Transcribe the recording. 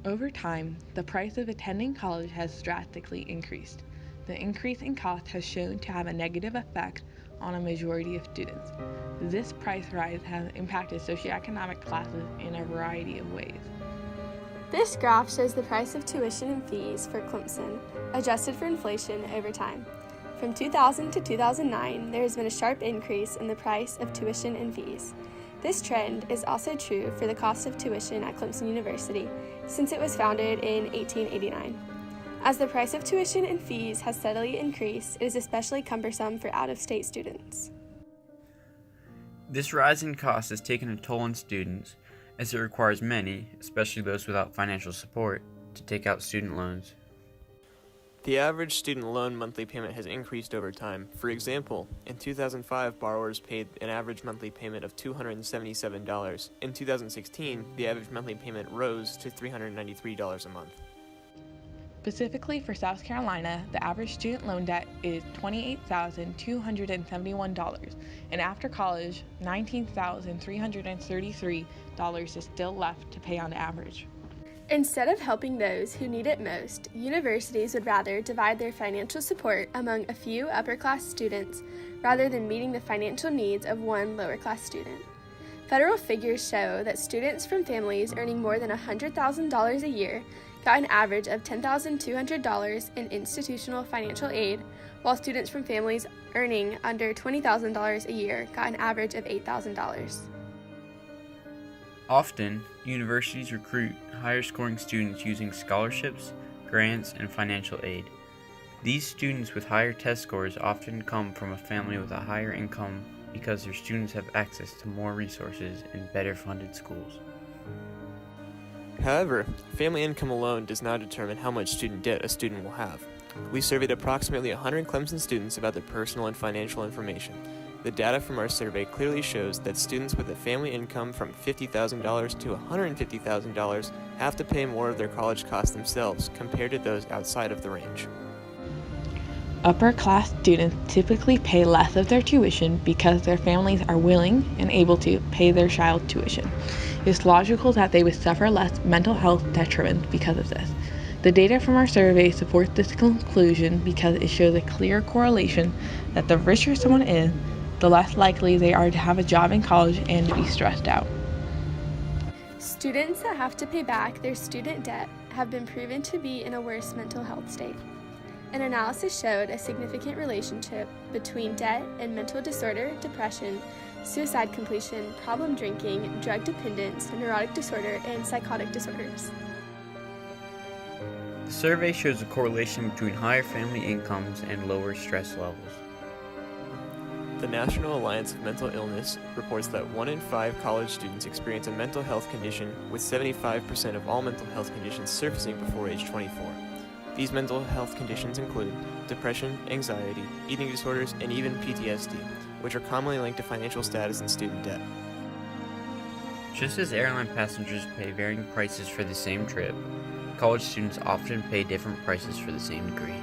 Over time, the price of attending college has drastically increased. The increase in cost has shown to have a negative effect on a majority of students. This price rise has impacted socioeconomic classes in a variety of ways. This graph shows the price of tuition and fees for Clemson, adjusted for inflation over time. From 2000 to 2009, there has been a sharp increase in the price of tuition and fees. This trend is also true for the cost of tuition at Clemson University, since it was founded in 1889. As the price of tuition and fees has steadily increased, it is especially cumbersome for out-of-state students. This rise in cost has taken a toll on students, as it requires many, especially those without financial support, to take out student loans. The average student loan monthly payment has increased over time. For example, in 2005, borrowers paid an average monthly payment of $277. In 2016, the average monthly payment rose to $393 a month. Specifically for South Carolina, the average student loan debt is $28,271, and after college, $19,333 is still left to pay on average. Instead of helping those who need it most, universities would rather divide their financial support among a few upper-class students rather than meeting the financial needs of one lower-class student. Federal figures show that students from families earning more than $100,000 a year got an average of $10,200 in institutional financial aid, while students from families earning under $20,000 a year got an average of $8,000. Often, universities recruit higher-scoring students using scholarships, grants, and financial aid. These students with higher test scores often come from a family with a higher income because their students have access to more resources and better-funded schools. However, family income alone does not determine how much student debt a student will have. We surveyed approximately 100 Clemson students about their personal and financial information. The data from our survey clearly shows that students with a family income from $50,000 to $150,000 have to pay more of their college costs themselves compared to those outside of the range. Upper-class students typically pay less of their tuition because their families are willing and able to pay their child's tuition. It's logical that they would suffer less mental health detriment because of this. The data from our survey supports this conclusion because it shows a clear correlation that the richer someone is, the less likely they are to have a job in college and to be stressed out. Students that have to pay back their student debt have been proven to be in a worse mental health state. An analysis showed a significant relationship between debt and mental disorder, depression, suicide completion, problem drinking, drug dependence, neurotic disorder, and psychotic disorders. The survey shows a correlation between higher family incomes and lower stress levels. The National Alliance of Mental Illness reports that 1 in 5 college students experience a mental health condition, with 75% of all mental health conditions surfacing before age 24. These mental health conditions include depression, anxiety, eating disorders, and even PTSD, which are commonly linked to financial status and student debt. Just as airline passengers pay varying prices for the same trip, college students often pay different prices for the same degree.